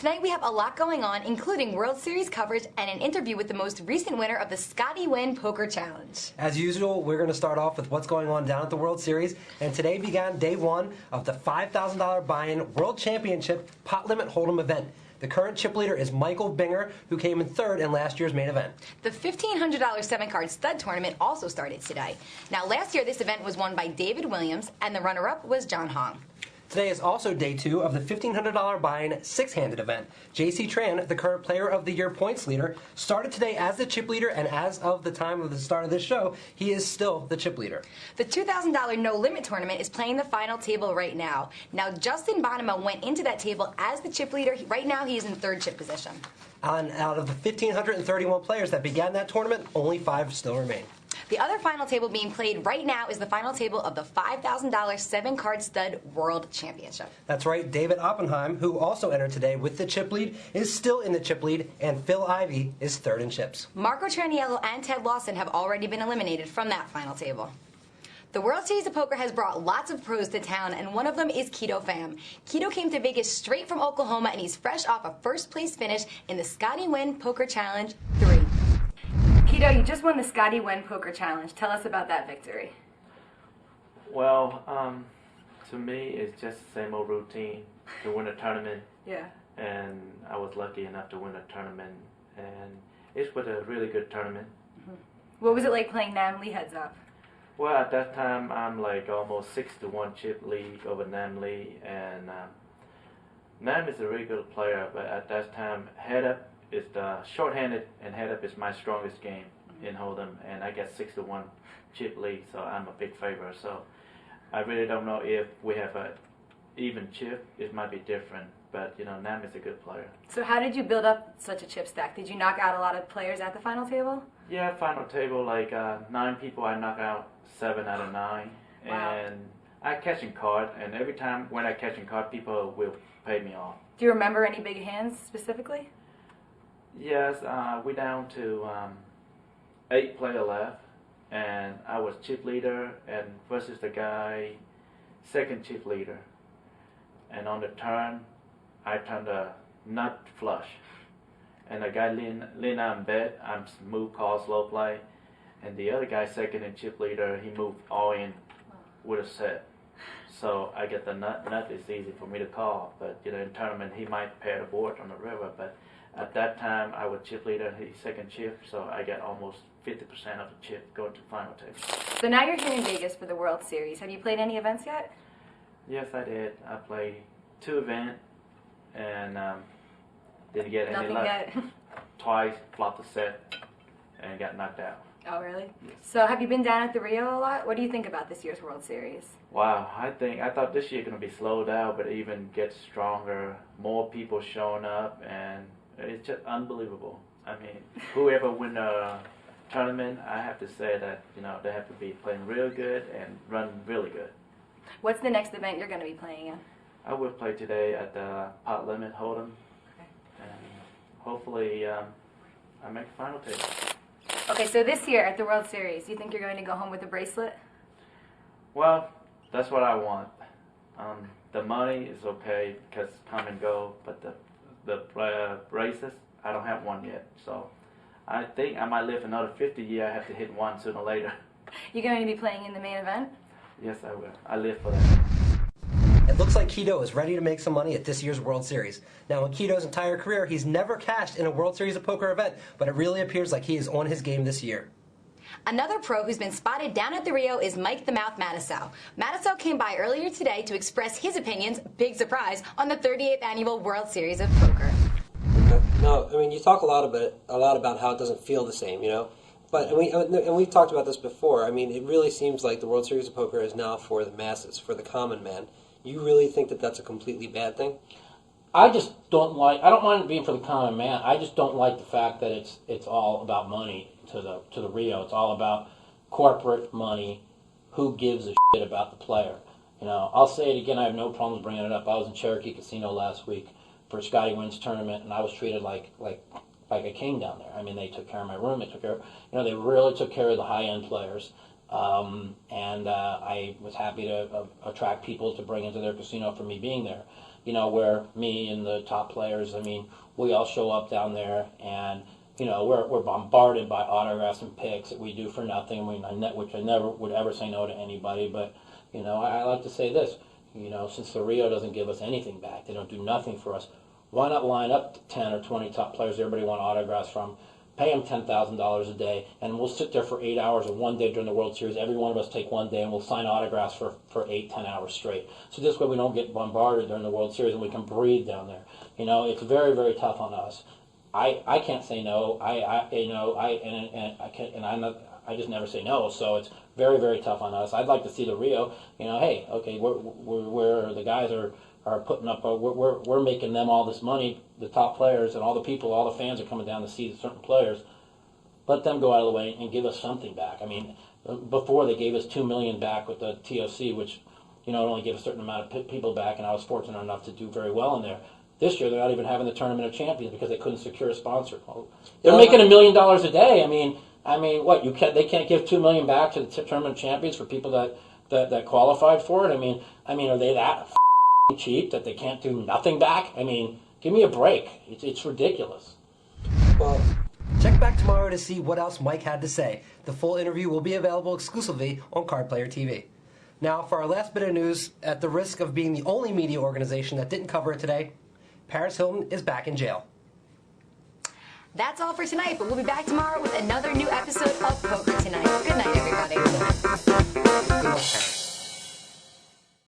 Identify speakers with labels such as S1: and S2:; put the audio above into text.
S1: Tonight we have a lot going on, including World Series coverage and an interview with the most recent winner of the Scotty Win Poker Challenge.
S2: As usual, we're going to start off with what's going on down at the World Series, and today began day one of the $5,000 buy-in World Championship Pot Limit Hold'em event. The current chip leader is Michael Binger, who came in third in last year's main event. The
S1: $1,500 7-card stud tournament also started today. Now, last year this event was won by David Williams, and the runner-up was John Hong.
S2: Today is also day two of the $1,500 buy-in 6-handed event. J.C. Tran, the current Player of the Year points leader, started today as the chip leader, and as of the time of the start of this show, he is still the chip leader.
S1: The $2,000 No Limit tournament is playing the final table right now. Now, Justin Bonema went into that table as the chip leader. Right now, he is in third chip position.
S2: And out of the 1,531 players that began that tournament, only 5 still remain.
S1: The other final table being played right now is the final table of the $5,000 7-card stud World Championship.
S2: That's right. David Oppenheim, who also entered today with the chip lead, is still in the chip lead, and Phil Ivey is third in chips.
S1: Marco Traniello and Ted Lawson have already been eliminated from that final table. The World Series of Poker has brought lots of pros to town, and one of them is Quito Fam. Quito came to Vegas straight from Oklahoma, and he's fresh off a first-place finish in the Scotty Win Poker Challenge 3. Kido, you just won the Scotty Win Poker Challenge. Tell us about that victory.
S3: Well, to me, it's just the same old routine to win a tournament.
S1: Yeah.
S3: And I was lucky enough to win a tournament, and it was a really good tournament.
S1: Mm-hmm. What was it like playing Nam Lee heads up?
S3: Well, at that time, I'm like almost 6-1 chip lead over Nam Lee, and Nam is a really good player, but at that time, head up is the short-handed, and head up is my strongest game in Hold'em, and I get 6-1 chip lead, so I'm a big favorite. So I really don't know if we have a even chip. It might be different, but you know, Nam is a good player.
S1: So how did you build up such a chip stack? Did you knock out a lot of players at the final table?
S3: Yeah, final table, like 9 people, I knock out 7 out of 9.
S1: Wow.
S3: And I catch in card, and every time when I catch in card, people will pay me off.
S1: Do you remember any big hands specifically?
S3: Yes, we're down to 8 players left, and I was chip leader and versus the guy second chip leader. And on the turn, I turned a nut flush, and the guy lean on bet. I'm move call slow play, and the other guy second and chip leader, he moved all in with a set. So I get the nut. Nut is easy for me to call, but you know, in tournament he might pair the board on the river. But at that time I was chip leader, he second chip, so I get almost 50% of the chip going to final table.
S1: So now you're here in Vegas for the World Series. Have you played any events yet?
S3: Yes, I did. I played 2 events and didn't get any luck.
S1: Nothing yet.
S3: Twice flopped the set and got knocked out.
S1: Oh, really?
S3: Yes.
S1: So have you been down at the Rio a lot? What do you think about this year's World Series?
S3: Wow, I thought this year going to be slowed down, but it even gets stronger. More people showing up, and it's just unbelievable. I mean, whoever win a tournament, I have to say that you know they have to be playing real good and run really good.
S1: What's the next event you're going to be playing in?
S3: I will play today at the Pot Limit Hold'em, and hopefully I make the final table.
S1: Okay, so this year at the World Series, you think you're going to go home with a bracelet?
S3: Well, that's what I want. The money is okay because come and go, but the braces, I don't have one yet. So I think I might live another 50 years. I have to hit one sooner or later.
S1: You're going to be playing in the main event?
S3: Yes, I will. I live for that.
S2: It looks like Kido is ready to make some money at this year's World Series. Now, in Kido's entire career, he's never cashed in a World Series of Poker event, but it really appears like he is on his game this year.
S1: Another pro who's been spotted down at the Rio is Mike the Mouth Matusow. Matusow came by earlier today to express his opinions, big surprise, on the 38th annual World Series of Poker.
S2: No, I mean, you talk a lot about how it doesn't feel the same, you know? But and we've talked about this before. I mean, it really seems like the World Series of Poker is now for the masses, for the common man. You really think that that's a completely bad thing?
S4: I just don't like. I don't mind it being for the common man. I just don't like the fact that it's all about money to the Rio. It's all about corporate money. Who gives a shit about the player? You know, I'll say it again. I have no problems bringing it up. I was in Cherokee Casino last week for Scotty Wynn's tournament, and I was treated like a king down there. I mean, they took care of my room. They took care, they really took care of the high end players. And I was happy to attract people to bring into their casino for me being there. where me and the top players, I mean, we all show up down there and, we're bombarded by autographs and picks that we do for nothing, which I never would ever say no to anybody. But, I like to say this, since the Rio doesn't give us anything back, they don't do nothing for us, why not line up 10 or 20 top players everybody want autographs from, pay them $10,000 a day, and we'll sit there for 8 hours or one day during the World Series. Every one of us take one day, and we'll sign autographs for 8-10 hours straight. So this way we don't get bombarded during the World Series, and we can breathe down there. It's very, very tough on us. I can't say no. I just never say no. So it's very, very tough on us. I'd like to see the Rio. Hey, okay, we're the guys are putting up. We're making them all this money. The top players and all the people, all the fans are coming down to see certain players. Let them go out of the way and give us something back. I mean, before they gave us $2 million back with the TOC, which it only gave a certain amount of people back, and I was fortunate enough to do very well in there. This year, they're not even having the Tournament of Champions because they couldn't secure a sponsor. They're making $1 million a day. I mean, what they can't give $2 million back to the Tournament of Champions for people that qualified for it. I mean, are they that cheap that they can't do nothing back? I mean, give me a break. It's ridiculous.
S5: Well, check back tomorrow to see what else Mike had to say. The full interview will be available exclusively on Card Player TV. Now, for our last bit of news, at the risk of being the only media organization that didn't cover it today, Paris Hilton is back in jail.
S1: That's all for tonight, but we'll be back tomorrow with another new episode of Poker Tonight. Good night, everybody.
S5: Good luck, Paris.